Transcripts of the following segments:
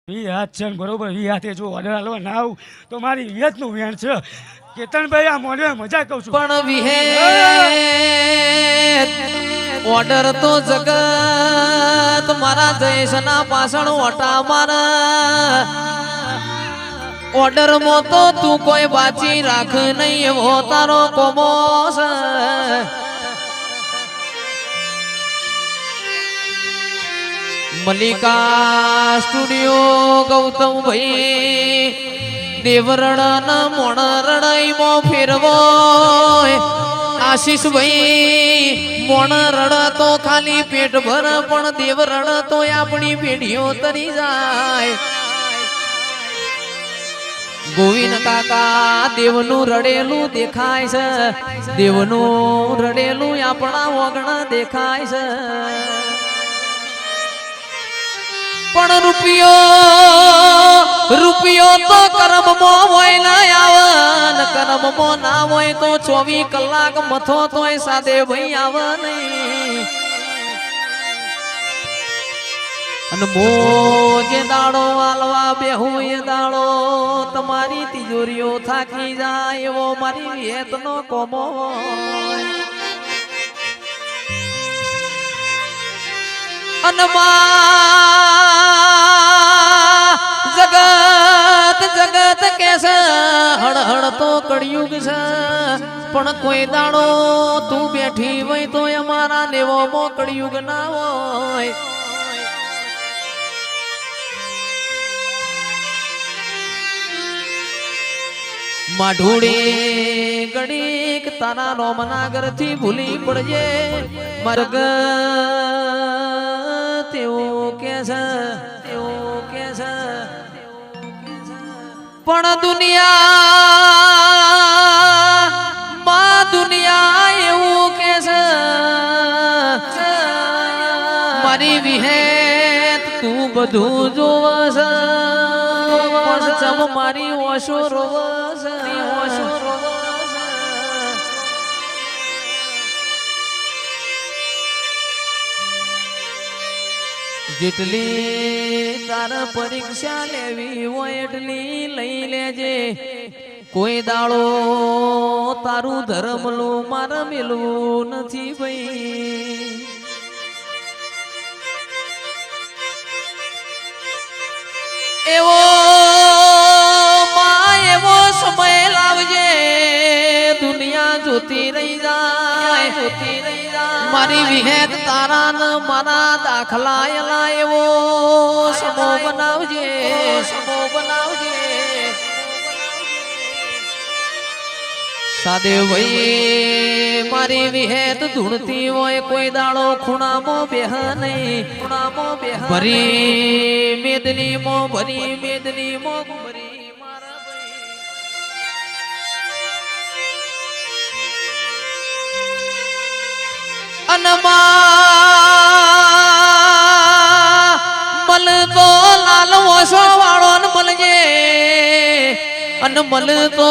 વી હાથ છે ને બરોબર વી હાથે જો ઓર્ડર હાલવા ના આવું તો મારી વિયતનું વેણ છે કેતનભાઈ આ મોઢે મજા કહું છું પણ વિહે ઓર્ડર તો જગત મારા જયેશના પાછળ ઓટા મારા ઓર્ડર માં તો તું કોઈ બાચી રાખ નહીં એવો તારો કોમોસ મલિકા સ્ટુડિયો ગૌતમ ભાઈ દેવરણ મોણ રડાઈ મો ફેરવો આશીષ ભાઈ મોણ રડ તો ખાલી પેટ ભર પણ દેવરણ તો આપણી પેઢીઓ તરી જાય ગોવિંદ કાકા દેવનું રડેલું દેખાય છે દેવનું રડેલું આપણા વગણ દેખાય છે પણ રૂપિયો તો કર્મમાં હોય ના આવે કર્મમાં ના હોય તો 24 કલાક મથો તોય સાદે ભાઈ આવે નહીં અને મોજે દાડો વાલવા બેહું એ દાડો તમારી તિજોરીઓ થાકી જાય એવો મારી વિહેતનો કોમો જગત કેસે હળ હળ તો કળિયુગ છે પણ કોઈ દાડો તું બેઠી હોય તો અમારા લેવો મો કળિયુગ ના હોય માઢુડી ગડીક તારા રોમનાગર થી ભૂલી પડજે મર્ગ તેવું કે છે પણ દુનિયા એવું કે છે મારી વિહેત તું બધું જોવસ પણ ચમ મારી ઓશો રોવસ જેટલી તાર પરીક્ષા લેવી હોય એટલી લઈ લેજે કોઈ દાડો તારું ધર્મલું મારે મેલવું નથી ભાઈ એવો સમય લાવજે દુનિયા જોતી રહી જાય મારી વિહેત તારા ન મારા દાખલા એવો સમો બનાવજે સાદે ભાઈ મારી વિહેત ધૂણતી હોય કોઈ દાડો ખૂણામાં બેહ નહીં ભરી મેદની મો ભરી મલ તો લાલ ઓછો વાળો ને મળજે અને મલ તો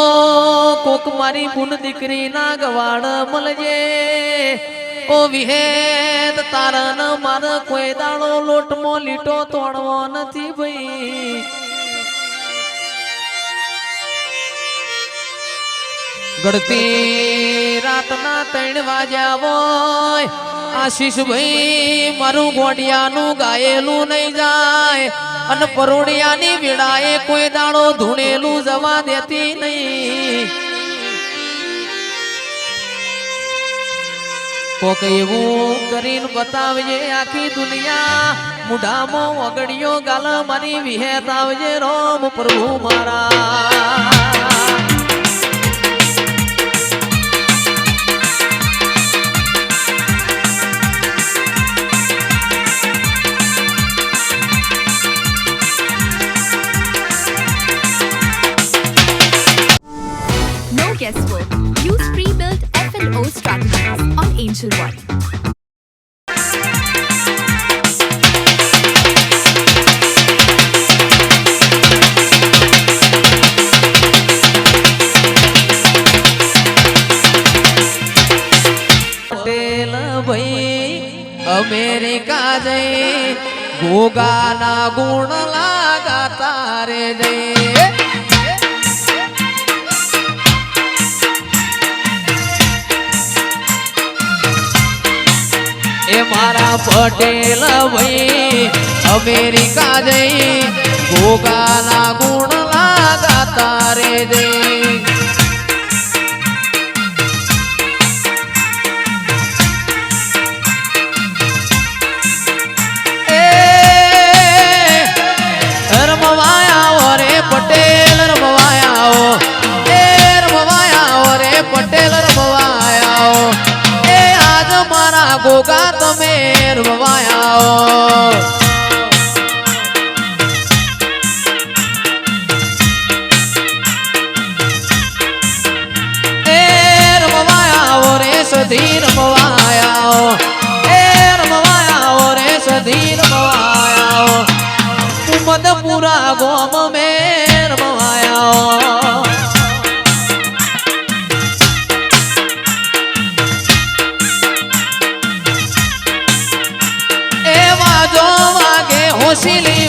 કોક મારી બુન દીકરી ના ગવાડ મળજે ઓ વિહેત તારા ન માર કોઈ દાડો લોટમો લીટો તોડવો નથી ભાઈ ગળતી રાતના 3 વાગ્યા હોય આશીષ ભાઈ મારું ગોડિયાનું ગાયેલું નહીં જાય અને પરોડિયાની વેળાએ કોઈ દાડો ધૂણેલું જવા દેતી નહીં કોક એવું કરીને બતાવજે આખી દુનિયા મુઢામાં વગડિયો ગાલ મારી વિહેત આવજે રોમ પ્રભુ મારા Guesswork. Use pre-built F&O strategies on Angel One. Patel ભાઈ અમેરિકા જઈ ગોગાના ગુણ લાગા રે જય એ મારા પટેલ ભાઈ અમેરિકા જઈ ભોગાના ગુણ લાગાતા રે જઈ રમવાયા રે પટેલ રમવાયા એ રમવાયા રે પટેલ રમવાયા એ આજ મારા ગોગા તમે રમવાયા એ રમવાયા રે સધી રમવાયા એ રમવાયા રે સધી રમવાયા મદપુરા ગોમ મેર મવાયા એ વાજો વાગે હોશીલી